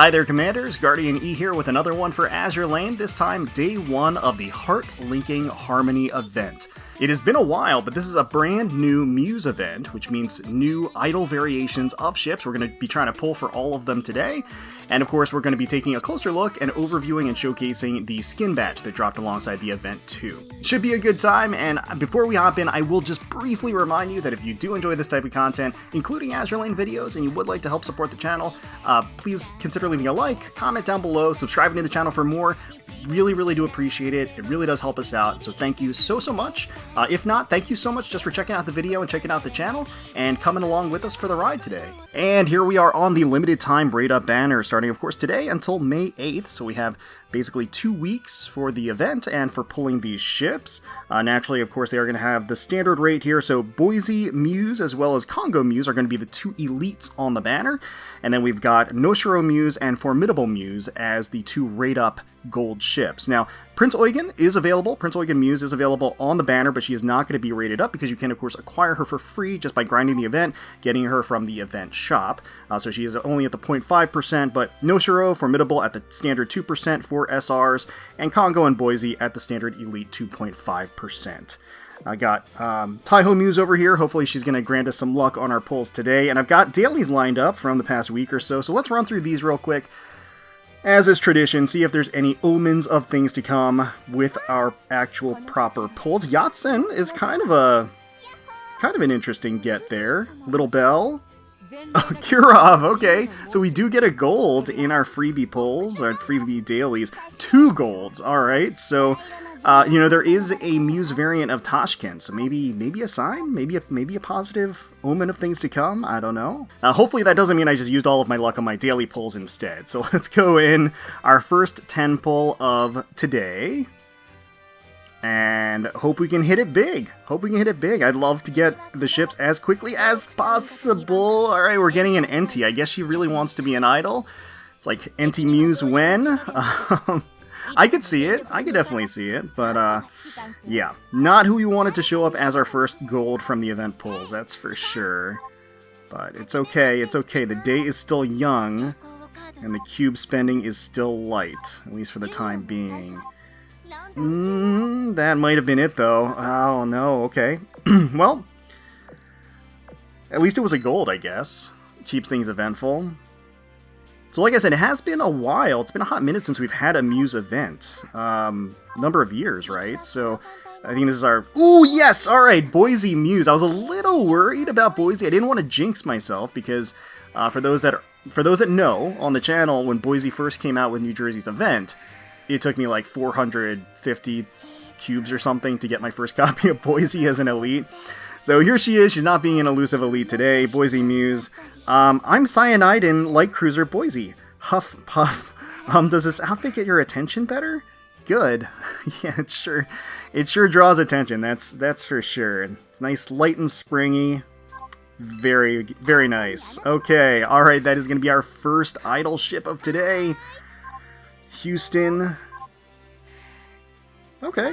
Hi there, Commanders. GuardianE here with another one for Azur Lane, this time day 1 of the Heart-Linking Harmony event. It has been a while, but this is a brand new Muse event, which means new idle variations of ships. We're going to be trying to pull for all of them today. And of course, we're going to be taking a closer look and overviewing and showcasing the skin badge that dropped alongside the event too. Should be a good time, and before we hop in, I will just briefly remind you that if you do enjoy this type of content, including Azur Lane videos, and you would like to help support the channel, please consider leaving a like, comment down below, subscribing to the channel for more. Really do appreciate it. It really does help us out, so thank you so much. If not, thank you so much just for checking out the video and checking out the channel and coming along with us for the ride today. And here we are on the limited time raid up banner, starting of course today until May 8th, so we have basically 2 weeks for the event and for pulling these ships. Naturally, of course, they are going to have the standard rate here, so Boise Muse as well as Kongou Muse are going to be the 2 elites on the banner, and then we've got Noshiro Muse and Formidable Muse as the 2 rate up gold ships. Now, Prinz Eugen is available. Prinz Eugen Muse is available on the banner, but she is not going to be rated up because you can, of course, acquire her for free just by grinding the event, getting her from the event shop. So she is only at the 0.5%, but Noshiro, Formidable at the standard 2% for SRs, and Kongou and Boise at the standard elite 2.5%. I got Taiho Muse over here. Hopefully she's going to grant us some luck on our pulls today. And I've got dailies lined up from the past week or so, so let's run through these real quick. As is tradition, see if there's any omens of things to come with our actual proper pulls. Yatsen is kind of an interesting get there. Little Bell. Oh, Kurov, okay. So we do get a gold in our freebie pulls, our freebie dailies. 2 golds, alright. So, there is a Muse variant of Tashkent, so maybe a sign? Maybe a positive omen of things to come? I don't know. Hopefully that doesn't mean I just used all of my luck on my daily pulls instead. So let's go in our first 10 pull of today. And hope we can hit it big. I'd love to get the ships as quickly as possible. Alright, we're getting an Enti. I guess she really wants to be an idol. It's like Enti Muse when? I could see it. I could definitely see it. But, yeah. Not who we wanted to show up as our first gold from the event pulls, that's for sure. But it's okay. The day is still young, and the cube spending is still light, at least for the time being. That might have been it, though. Oh, no, okay. Well, at least it was a gold, I guess. Keeps things eventful. So like I said, it has been a while. It's been a hot minute since we've had a Muse event. Number of years, right? So I think this is our... Ooh, yes! Alright, Boise Muse. I was a little worried about Boise. I didn't want to jinx myself because for those that know, on the channel, when Boise first came out with New Jersey's event, it took me like 450 cubes or something to get my first copy of Boise as an elite. So here she is. She's not being an elusive elite today. Boise Muse. I'm Cyanidin Light Cruiser Boise. Huff puff. Does this outfit get your attention better? Good. Yeah, it sure draws attention. That's for sure. It's nice, light and springy. Very, very nice. Okay, all right. That is going to be our first idle ship of today. Houston. Okay.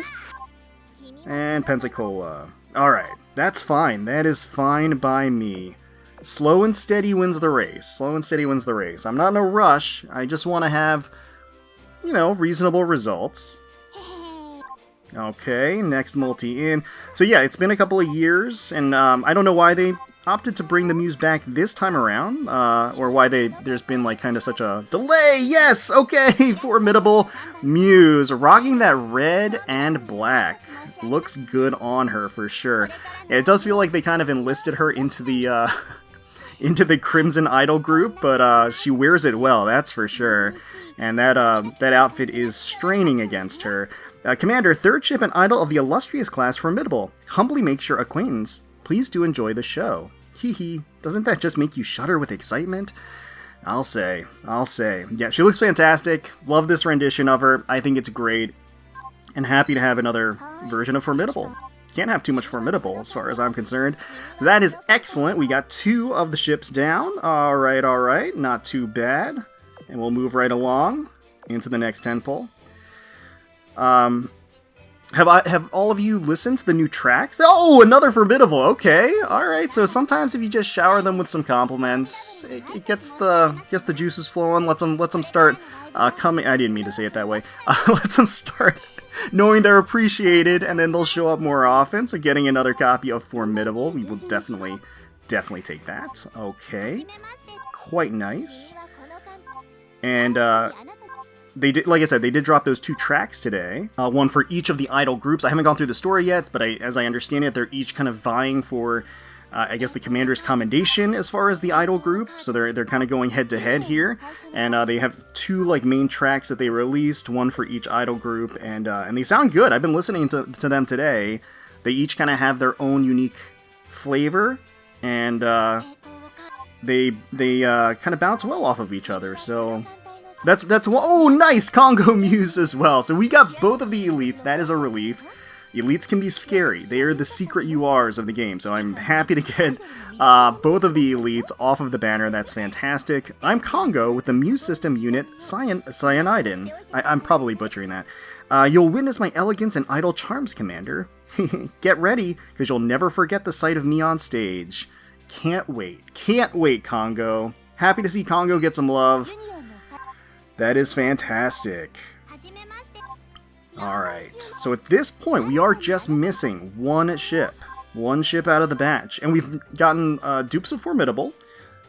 And Pensacola. All right. That's fine. That is fine by me. Slow and steady wins the race. I'm not in a rush. I just want to have, reasonable results. Okay, next multi in. So yeah, it's been a couple of years, and I don't know why they opted to bring the Muse back this time around, or why there's been like kind of such a delay. Yes, okay, Formidable Muse, rocking that red and black. Looks good on her for sure. It does feel like they kind of enlisted her into the Crimson Idol group, but she wears it well, that's for sure. And that outfit is straining against her. Commander, 3rd ship and idol of the illustrious class Formidable. Humbly makes your acquaintance. Please do enjoy the show. Hee hee. Doesn't that just make you shudder with excitement? I'll say. Yeah, she looks fantastic. Love this rendition of her. I think it's great. And happy to have another version of Formidable. Can't have too much Formidable as far as I'm concerned. That is excellent. We got 2 of the ships down. Alright. Not too bad. And we'll move right along into the next 10 pull. Have all of you listened to the new tracks? Oh, another Formidable. Okay, all right. So sometimes if you just shower them with some compliments, it gets the juices flowing. Lets them start coming. I didn't mean to say it that way. Lets them start knowing they're appreciated, and then they'll show up more often. So getting another copy of Formidable, we will definitely take that. Okay, quite nice. And they did, like I said, they did drop those 2 tracks today. One for each of the idol groups. I haven't gone through the story yet, but as I understand it, they're each kind of vying for, I guess, the commander's commendation as far as the idol group. So they're kind of going head to head here, and they have 2 like main tracks that they released, one for each idol group, and they sound good. I've been listening to them today. They each kind of have their own unique flavor, and they kind of bounce well off of each other. So. That's oh, nice! Kongou Muse as well. So we got both of the elites. That is a relief. Elites can be scary. They are the secret URs of the game. So I'm happy to get both of the elites off of the banner. That's fantastic. I'm Kongou with the Muse system unit Cyanidin. I'm probably butchering that. You'll witness my elegance and idle charms, Commander. Get ready, because you'll never forget the sight of me on stage. Can't wait. Can't wait, Kongou. Happy to see Kongou get some love. That is fantastic. Alright, so at this point, we are just missing one ship. One ship out of the batch. And we've gotten dupes of Formidable.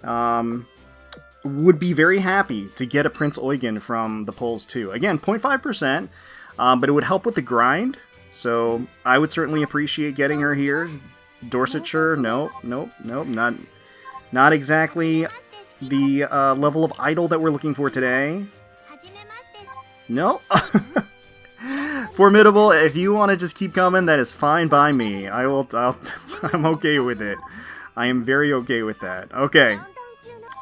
Would be very happy to get a Prinz Eugen from the polls too. Again, 0.5%, but it would help with the grind. So I would certainly appreciate getting her here. Dorsetshire, nope, not exactly the level of idol that we're looking for today. No. Formidable, if you want to just keep coming, that is fine by me. I'm okay with it. I am very okay with that. Okay.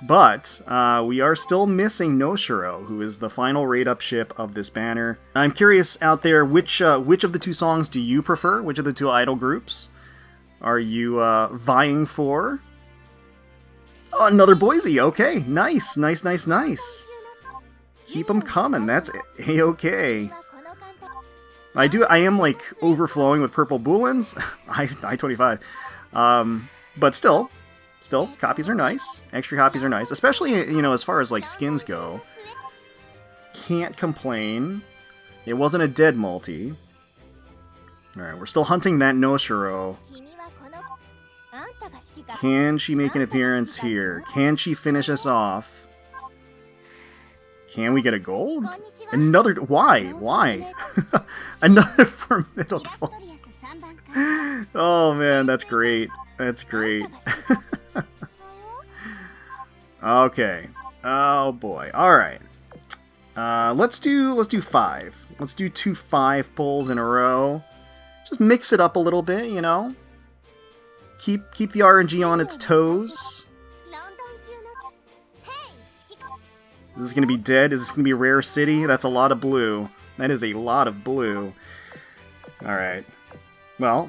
But we are still missing Noshiro, who is the final raid-up ship of this banner. I'm curious out there, which of the 2 songs do you prefer? Which of the 2 idol groups are you vying for? Oh, another Boise. Okay, nice. Keep them coming. That's a-okay. I am like overflowing with purple Boolins. I-25. But still, copies are nice. Extra copies are nice, especially, you know, as far as like skins go. Can't complain. It wasn't a dead multi. All right, we're still hunting that Noshiro. Can she make an appearance here? Can she finish us off? Can we get a gold? Another... Why? Another Formidable. Oh man, that's great. That's great. Okay. Oh boy. Alright. Let's do 5. Let's do 2 5 pulls in a row. Just mix it up a little bit, you know? Keep the RNG on its toes. Is this going to be dead? Is this going to be a rare city? That's a lot of blue. That is a lot of blue. Alright. Well,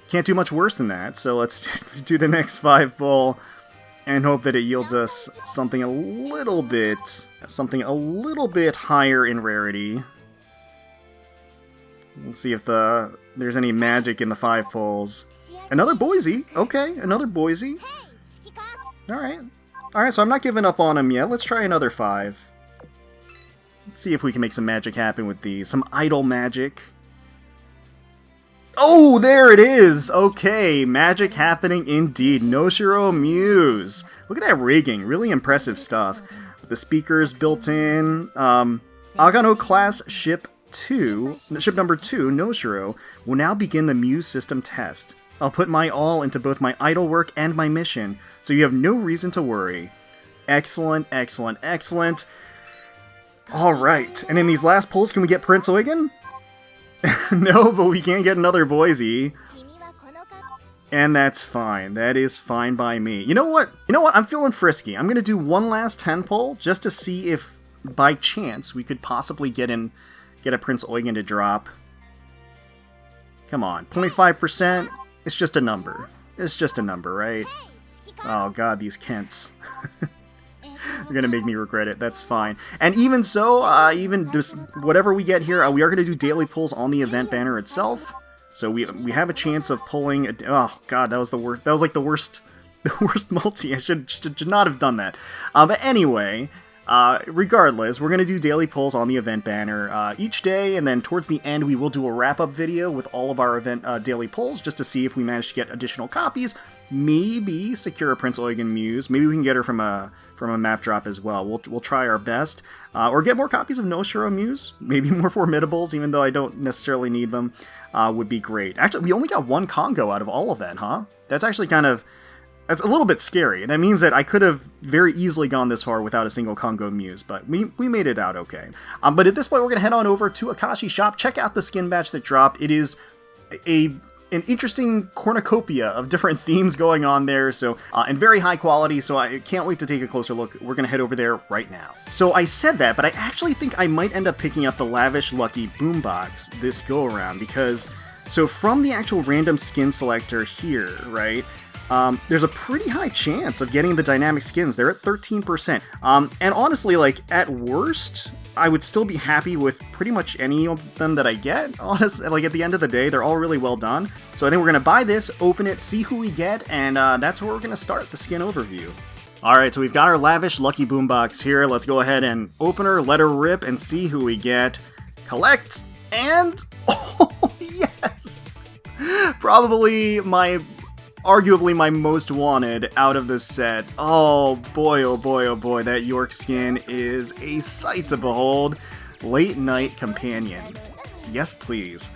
can't do much worse than that, so let's do the next 5 pull and hope that it yields us something a little bit higher in rarity. Let's see if there's any magic in the 5 pulls. Another Boise. Okay, another Boise. Alright. Alright, so I'm not giving up on him yet. Let's try another 5. Let's see if we can make some magic happen with these. Some idle magic. Oh, there it is! Okay, magic happening indeed. Noshiro Muse. Look at that rigging. Really impressive stuff. The speakers built in. Agano class ship number 2, Noshiro, will now begin the Muse system test. I'll put my all into both my idol work and my mission, so you have no reason to worry. Excellent, excellent, excellent. Alright, and in these last pulls, can we get Prinz Eugen? No, but we can't get another Boise. And that's fine. That is fine by me. You know what? I'm feeling frisky. I'm going to do one last 10 pull, just to see if, by chance, we could possibly get a Prinz Eugen to drop. Come on, 0.5%. It's just a number. It's just a number, right? Oh god, these Kents. You're gonna make me regret it. That's fine. And even so, even just whatever we get here, we are gonna do daily pulls on the event banner itself. So we have a chance of pulling. Oh god, that was the worst. That was like the worst multi. I should not have done that. But anyway. Regardless, we're going to do daily pulls on the event banner each day, and then towards the end we will do a wrap-up video with all of our event daily pulls, just to see if we manage to get additional copies, maybe secure a Prinz Eugen Muse, maybe we can get her from a map drop as well. We'll try our best, or get more copies of Noshiro Muse, maybe more Formidables, even though I don't necessarily need them, would be great. Actually, we only got one Kongou out of all of that, huh? That's actually kind of... That's a little bit scary. That means that I could have very easily gone this far without a single Kongou Muse, but we made it out okay. But at this point, we're going to head on over to Akashi Shop, check out the skin batch that dropped. It is an interesting cornucopia of different themes going on there, so and very high quality, so I can't wait to take a closer look. We're going to head over there right now. So I said that, but I actually think I might end up picking up the Lavish Lucky Boombox this go-around, because, so from the actual random skin selector here, right, there's a pretty high chance of getting the dynamic skins. They're at 13%. And honestly, like, at worst, I would still be happy with pretty much any of them that I get. Honestly, like, at the end of the day, they're all really well done. So I think we're going to buy this, open it, see who we get, and that's where we're going to start the skin overview. Alright, so we've got our Lavish Lucky Boombox here. Let's go ahead and open her, let her rip, and see who we get. Collect, and... Oh, yes! Probably arguably my most wanted out of this set. Oh boy, oh boy, oh boy, that York skin is a sight to behold. Late Night Companion. Yes, please.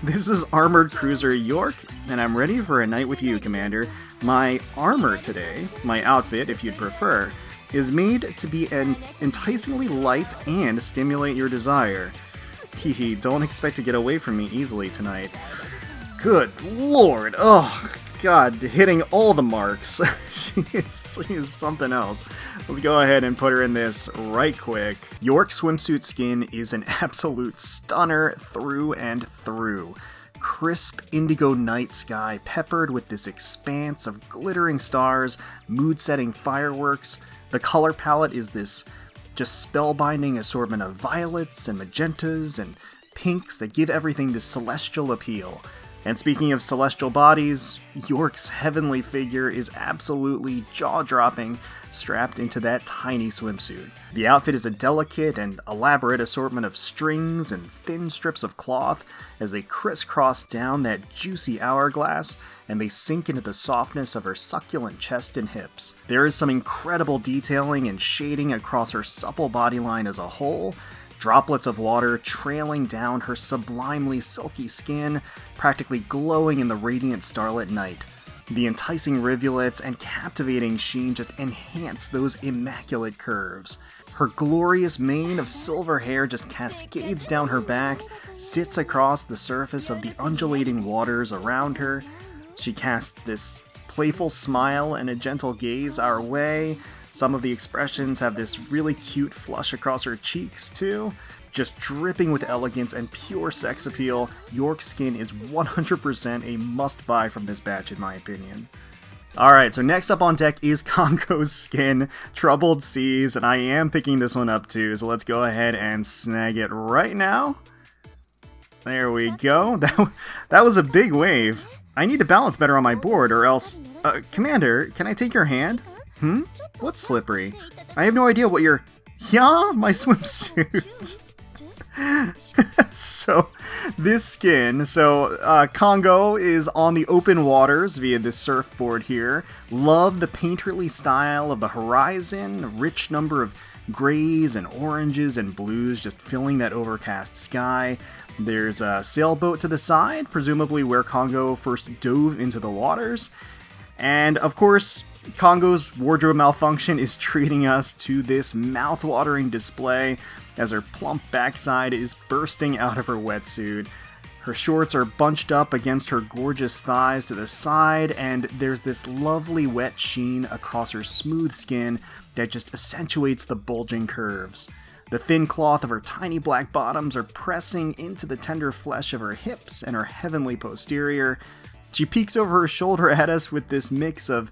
This is Armored Cruiser York, and I'm ready for a night with you, Commander. My armor today, my outfit if you'd prefer, is made to be enticingly light and stimulate your desire. Hehe, don't expect to get away from me easily tonight. Good lord, oh god, hitting all the marks. she is something else. Let's go ahead and put her in this right quick. York swimsuit skin is an absolute stunner through and through. Crisp indigo night sky peppered with this expanse of glittering stars, mood-setting fireworks. The color palette is this just spellbinding assortment of violets and magentas and pinks that give everything this celestial appeal. And speaking of celestial bodies, York's heavenly figure is absolutely jaw-dropping, strapped into that tiny swimsuit. The outfit is a delicate and elaborate assortment of strings and thin strips of cloth as they crisscross down that juicy hourglass, and they sink into the softness of her succulent chest and hips. There is some incredible detailing and shading across her supple bodyline as a whole, droplets of water trailing down her sublimely silky skin, practically glowing in the radiant starlit night. The enticing rivulets and captivating sheen just enhance those immaculate curves. Her glorious mane of silver hair just cascades down her back, sits across the surface of the undulating waters around her. She casts this playful smile and a gentle gaze our way. Some of the expressions have this really cute flush across her cheeks, too. Just dripping with elegance and pure sex appeal, York's skin is 100% a must-buy from this batch, in my opinion. Alright, so next up on deck is Kongou's skin, Troubled Seas, and I am picking this one up too, so let's go ahead and snag it right now. There we go. That was a big wave. I need to balance better on my board, or else... Commander, can I take your hand? What's slippery? I have no idea what you're... Yeah, my swimsuit. So, this skin, Kongou is on the open waters via this surfboard here. Love the painterly style of the horizon, a rich number of grays and oranges and blues just filling that overcast sky. There's a sailboat to the side, presumably where Kongou first dove into the waters. And, of course, Kongou's wardrobe malfunction is treating us to this mouth-watering display as her plump backside is bursting out of her wetsuit. Her shorts are bunched up against her gorgeous thighs to the side, and there's this lovely wet sheen across her smooth skin that just accentuates the bulging curves. The thin cloth of her tiny black bottoms are pressing into the tender flesh of her hips and her heavenly posterior. She peeks over her shoulder at us with this mix of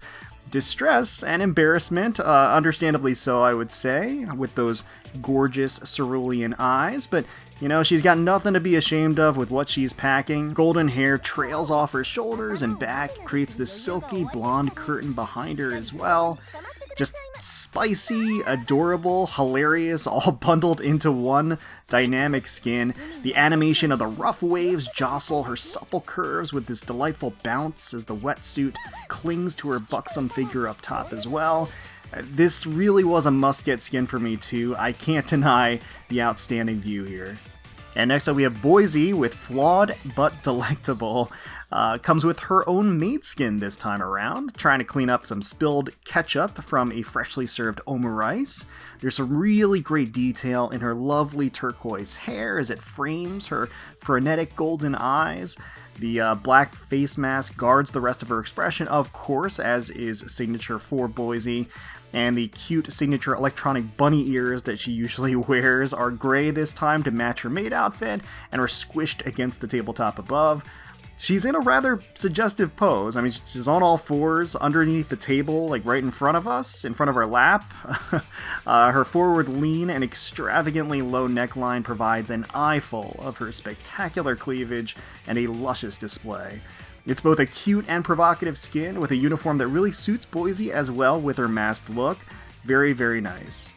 distress and embarrassment, understandably so, I would say, with those gorgeous cerulean eyes, but you know, she's got nothing to be ashamed of with what she's packing. Golden hair trails off her shoulders and back, creates this silky blonde curtain behind her as well. Just spicy, adorable, hilarious, all bundled into one dynamic skin. The animation of the rough waves jostle her supple curves with this delightful bounce as the wetsuit clings to her buxom figure up top as well. This really was a must-get skin for me too. I can't deny the outstanding view here. And next up we have Boise with Flawed But Delectable. Comes with her own made skin this time around, trying to clean up some spilled ketchup from a freshly served omurice. There's some really great detail in her lovely turquoise hair as it frames her frenetic golden eyes. The black face mask guards the rest of her expression, of course, as is signature for Boise. And the cute signature electronic bunny ears that she usually wears are gray this time to match her maid outfit and are squished against the tabletop above. She's in a rather suggestive pose. I mean, she's on all fours underneath the table, like right in front of us, in front of our lap. Her forward lean and extravagantly low neckline provides an eyeful of her spectacular cleavage and a luscious display. It's both a cute and provocative skin with a uniform that really suits Boise as well with her masked look. Very, very nice.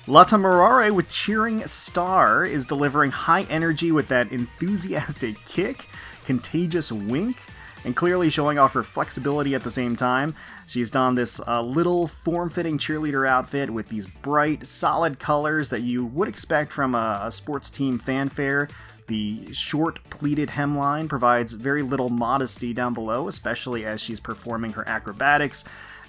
La Téméraire with Cheering Star is delivering high energy with that enthusiastic kick, contagious wink, and clearly showing off her flexibility at the same time. She's donned this little form-fitting cheerleader outfit with these bright, solid colors that you would expect from a sports team fanfare. The short pleated hemline provides very little modesty down below, especially as she's performing her acrobatics.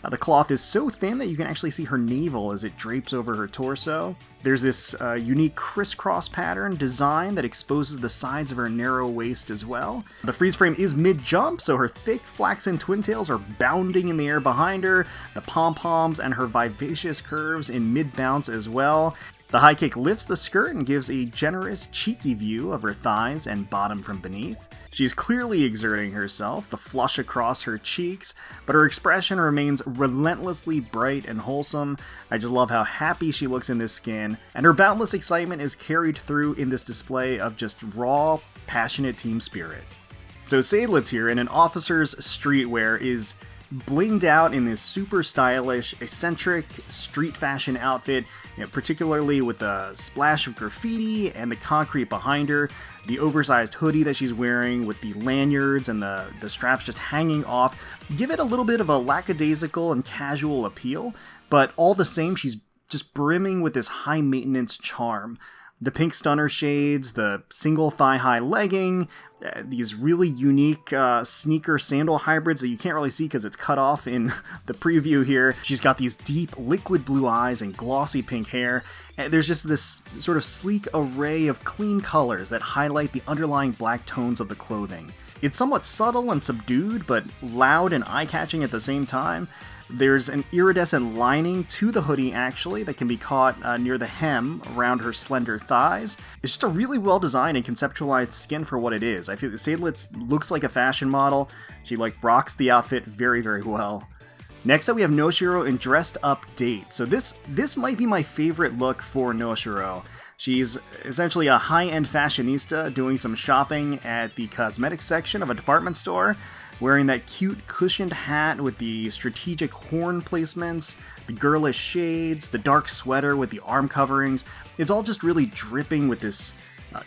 The cloth is so thin that you can actually see her navel as it drapes over her torso. There's this unique crisscross pattern design that exposes the sides of her narrow waist as well. The freeze frame is mid-jump, so her thick flaxen twin tails are bounding in the air behind her, the pom-poms and her vivacious curves in mid-bounce as well. The high kick lifts the skirt and gives a generous, cheeky view of her thighs and bottom from beneath. She's clearly exerting herself, the flush across her cheeks, but her expression remains relentlessly bright and wholesome. I just love how happy she looks in this skin, and her boundless excitement is carried through in this display of just raw, passionate team spirit. So Seidlitz here in an officer's streetwear is blinged out in this super stylish, eccentric, street fashion outfit, particularly with the splash of graffiti and the concrete behind her, the oversized hoodie that she's wearing with the lanyards and the straps just hanging off, give it a little bit of a lackadaisical and casual appeal, but all the same, she's just brimming with this high-maintenance charm. The pink stunner shades, the single thigh-high legging, these really unique sneaker sandal hybrids that you can't really see because it's cut off in the preview here. She's got these deep liquid blue eyes and glossy pink hair. There's just this sort of sleek array of clean colors that highlight the underlying black tones of the clothing. It's somewhat subtle and subdued, but loud and eye-catching at the same time. There's an iridescent lining to the hoodie, actually, that can be caught near the hem around her slender thighs. It's just a really well-designed and conceptualized skin for what it is. I feel that Seidlitz looks like a fashion model. She, rocks the outfit very, very well. Next up, we have Noshiro in Dressed Up Date. So this might be my favorite look for Noshiro. She's essentially a high-end fashionista doing some shopping at the cosmetics section of a department store, wearing that cute cushioned hat with the strategic horn placements, the girlish shades, the dark sweater with the arm coverings. It's all just really dripping with this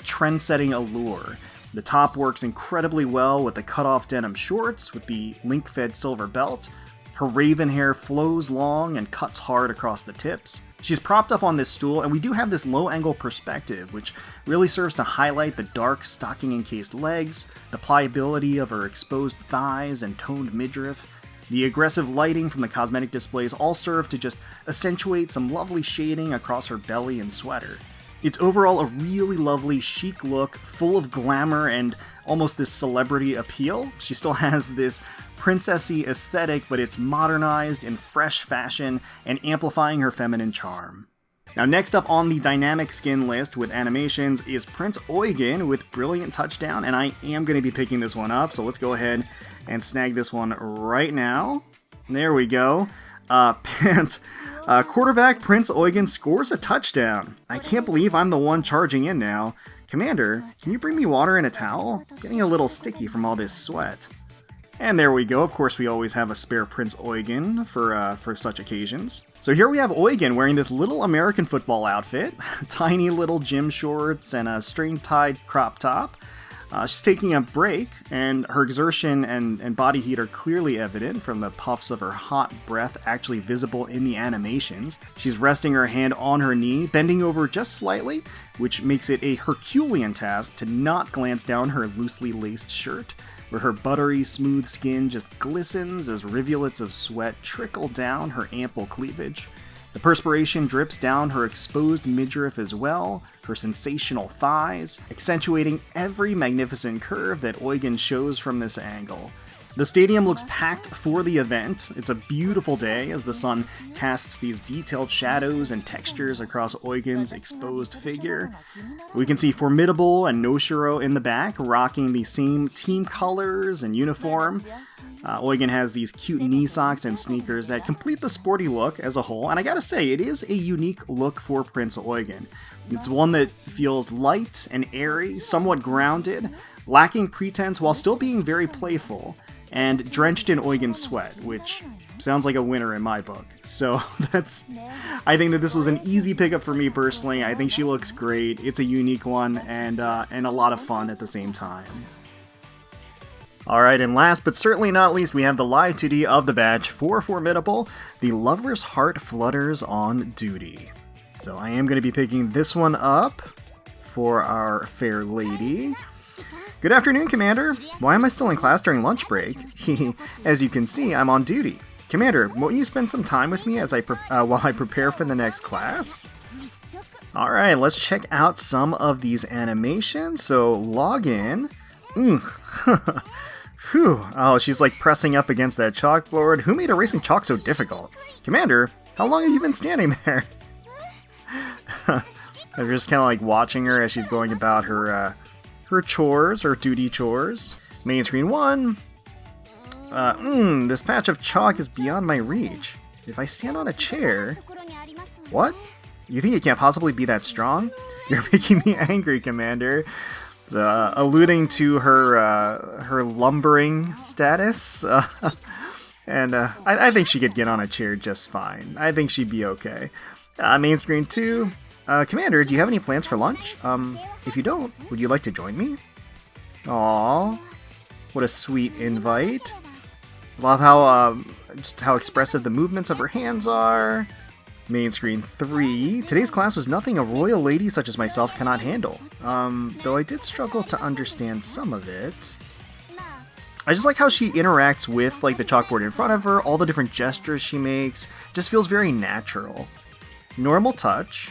trend-setting allure. The top works incredibly well with the cut-off denim shorts with the link-fed silver belt. Her raven hair flows long and cuts hard across the tips. She's propped up on this stool, and we do have this low-angle perspective, which really serves to highlight the dark, stocking-encased legs, the pliability of her exposed thighs and toned midriff. The aggressive lighting from the cosmetic displays all serve to just accentuate some lovely shading across her belly and sweater. It's overall a really lovely, chic look, full of glamour and almost this celebrity appeal. She still has this princessy aesthetic, but it's modernized in fresh fashion and amplifying her feminine charm. Now next up on the dynamic skin list with animations is Prinz Eugen with Brilliant Touchdown, and I am going to be picking this one up, so let's go ahead and snag this one right now. There we go. Quarterback Prinz Eugen scores a touchdown. I can't believe I'm the one charging in now. Commander, can you bring me water and a towel? Getting a little sticky from all this sweat. And there we go. Of course, we always have a spare Prinz Eugen for such occasions. So here we have Eugen wearing this little American football outfit, tiny little gym shorts, and a string-tied crop top. She's taking a break, and her exertion and body heat are clearly evident from the puffs of her hot breath actually visible in the animations. She's resting her hand on her knee, bending over just slightly, which makes it a Herculean task to not glance down her loosely laced shirt, where her buttery, smooth skin just glistens as rivulets of sweat trickle down her ample cleavage. The perspiration drips down her exposed midriff as well, her sensational thighs, accentuating every magnificent curve that Eugen shows from this angle. The stadium looks packed for the event. It's a beautiful day as the sun casts these detailed shadows and textures across Eugen's exposed figure. We can see Formidable and Noshiro in the back, rocking the same team colors and uniform. Eugen has these cute knee socks and sneakers that complete the sporty look as a whole, and I gotta say, it is a unique look for Prinz Eugen. It's one that feels light and airy, somewhat grounded, lacking pretense while still being very playful, and drenched in Eugen's sweat, which sounds like a winner in my book. So I think that this was an easy pickup for me personally. I think she looks great. It's a unique one and a lot of fun at the same time. Alright, and last but certainly not least, we have the live 2D of the badge for Formidable. The lover's heart flutters on duty. So I am going to be picking this one up for our fair lady. Good afternoon, Commander. Why am I still in class during lunch break? As you can see, I'm on duty. Commander, won't you spend some time with me as while I prepare for the next class? Alright, let's check out some of these animations. So, log in. Phew. Oh, she's like pressing up against that chalkboard. Who made erasing chalk so difficult? Commander, how long have you been standing there? I'm just kind of like watching her as she's going about her chores, her duty chores. Main screen 1. This patch of chalk is beyond my reach. If I stand on a chair... What? You think it can't possibly be that strong? You're making me angry, Commander. Alluding to her lumbering status. And I think she could get on a chair just fine. I think she'd be okay. Main screen 2. Commander, do you have any plans for lunch? If you don't, would you like to join me? Aww. What a sweet invite. Love how, just how expressive the movements of her hands are. Main screen 3. Today's class was nothing a royal lady such as myself cannot handle. Though I did struggle to understand some of it. I just like how she interacts with, like, the chalkboard in front of her, all the different gestures she makes. Just feels very natural. Normal touch.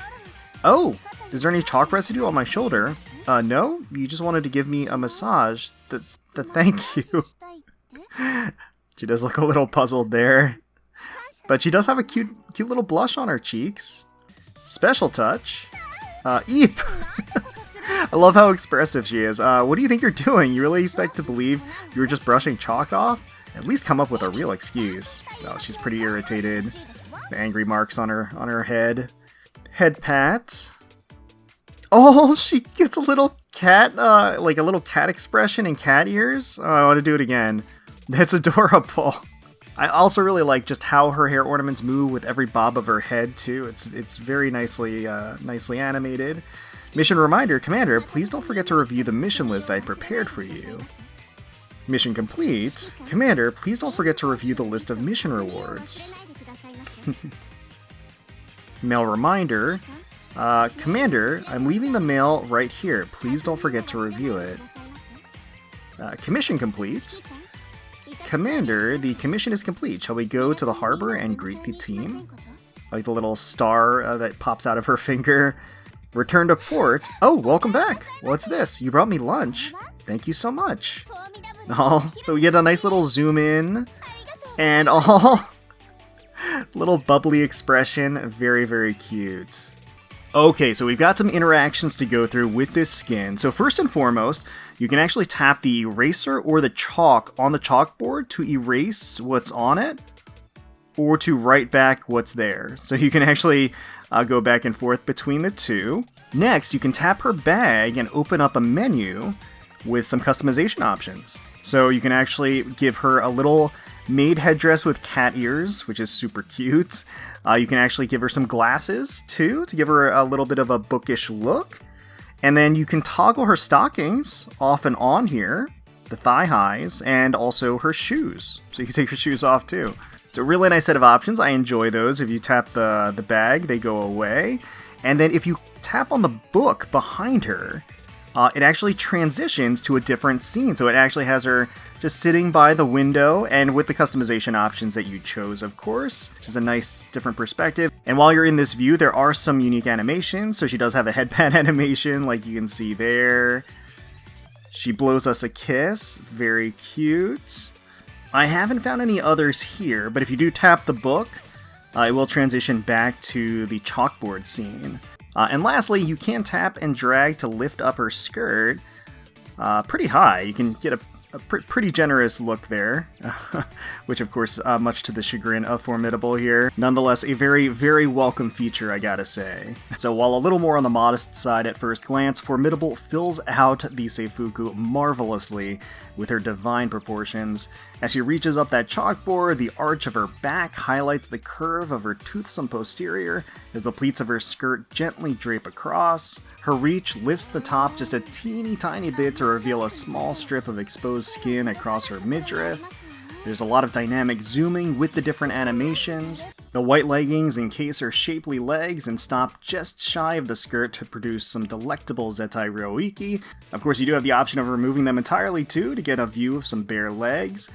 Oh, is there any chalk residue on my shoulder? No? You just wanted to give me a massage. Thank you. She does look a little puzzled there. But she does have a cute little blush on her cheeks. Special touch. Eep! I love how expressive she is. What do you think you're doing? You really expect to believe you were just brushing chalk off? At least come up with a real excuse. Oh, she's pretty irritated. The angry marks on her head. Head pat. Oh, she gets a little cat, like a little cat expression and cat ears. Oh, I want to do it again. That's adorable. I also really like just how her hair ornaments move with every bob of her head too. It's very nicely animated. Mission reminder, Commander, please don't forget to review the mission list I prepared for you. Mission complete. Commander, please don't forget to review the list of mission rewards. Mail reminder. Commander, I'm leaving the mail right here. Please don't forget to review it. Commission complete. Commander, the commission is complete. Shall we go to the harbor and greet the team? Like the little star that pops out of her finger. Return to port. Oh, welcome back. What's this? You brought me lunch. Thank you so much. Oh, so we get a nice little zoom in. And oh, little bubbly expression. Very, very cute. Okay, so we've got some interactions to go through with this skin. So first and foremost, you can actually tap the eraser or the chalk on the chalkboard to erase what's on it. or to write back what's there. So you can actually go back and forth between the two. Next, you can tap her bag and open up a menu with some customization options. So you can actually give her a little maid headdress with cat ears, which is super cute. You can actually give her some glasses, too, to give her a little bit of a bookish look. And then you can toggle her stockings off and on here, the thigh highs, and also her shoes. So you can take her shoes off, too. So a really nice set of options. I enjoy those. If you tap the bag, they go away. And then if you tap on the book behind her, it actually transitions to a different scene. So it actually has her just sitting by the window and with the customization options that you chose, of course, which is a nice different perspective. And while you're in this view, there are some unique animations. So she does have a headband animation like you can see there. She blows us a kiss. Very cute. I haven't found any others here, but if you do tap the book, it will transition back to the chalkboard scene. And lastly, you can tap and drag to lift up her skirt pretty high. You can get a pretty generous look there, which of course, much to the chagrin of Formidable here. Nonetheless, a very, very welcome feature, I gotta say. So while a little more on the modest side at first glance, Formidable fills out the Seifuku marvelously with her divine proportions. As she reaches up that chalkboard, the arch of her back highlights the curve of her toothsome posterior as the pleats of her skirt gently drape across. Her reach lifts the top just a teeny tiny bit to reveal a small strip of exposed skin across her midriff. There's a lot of dynamic zooming with the different animations. The white leggings encase her shapely legs and stop just shy of the skirt to produce some delectable Zettai Ryoiki. Of course, you do have the option of removing them entirely too to get a view of some bare legs.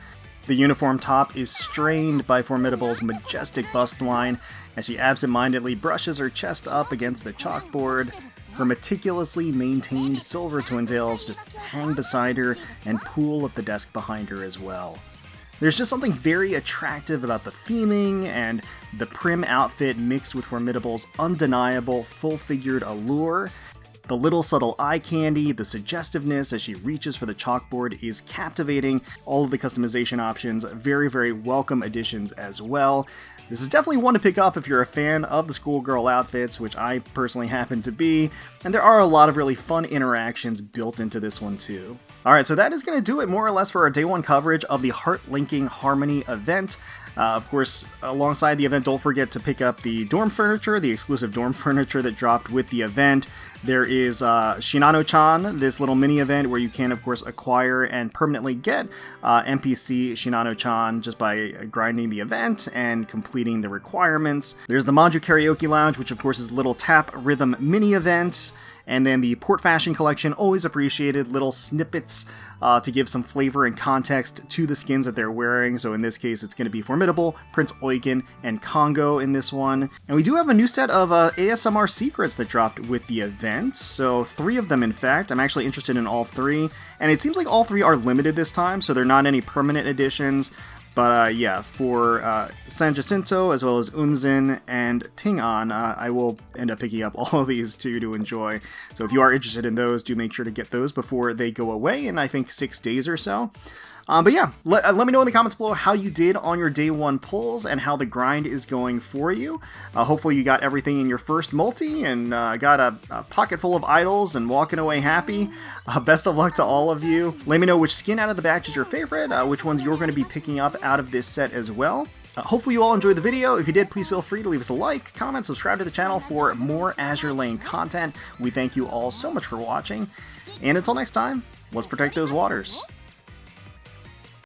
The uniform top is strained by Formidable's majestic bust line as she absentmindedly brushes her chest up against the chalkboard. Her meticulously maintained silver twintails just hang beside her and pool at the desk behind her as well. There's just something very attractive about the theming and the prim outfit mixed with Formidable's undeniable full-figured allure. The little subtle eye candy, the suggestiveness as she reaches for the chalkboard is captivating. All of the customization options, very, very welcome additions as well. This is definitely one to pick up if you're a fan of the schoolgirl outfits, which I personally happen to be, and there are a lot of really fun interactions built into this one too. Alright, so that is going to do it more or less for our day one coverage of the Heart Linking Harmony event. Of course, alongside the event, don't forget to pick up the dorm furniture, the exclusive dorm furniture that dropped with the event. There is Shinano-chan, this little mini event where you can, of course, acquire and permanently get NPC Shinano-chan just by grinding the event and completing the requirements. There's the Manju Karaoke Lounge, which, of course, is a little tap rhythm mini event. And then the Port Fashion Collection, always appreciated little snippets to give some flavor and context to the skins that they're wearing. So in this case, it's going to be Formidable, Prinz Eugen, and Kongou in this one. And we do have a new set of ASMR secrets that dropped with the event. So 3 of them, in fact. I'm actually interested in all 3. And it seems like all 3 are limited this time, so they're not any permanent editions. But yeah, for San Jacinto, as well as Unison and Ting-an, I will end up picking up all of these too to enjoy. So if you are interested in those, do make sure to get those before they go away in, I think, 6 days or so. But yeah, let me know in the comments below how you did on your day one pulls and how the grind is going for you. Hopefully you got everything in your first multi and got a pocket full of idols and walking away happy. Best of luck to all of you. Let me know which skin out of the batch is your favorite, which ones you're going to be picking up out of this set as well. Hopefully you all enjoyed the video. If you did, please feel free to leave us a like, comment, subscribe to the channel for more Azur Lane content. We thank you all so much for watching. And until next time, let's protect those waters.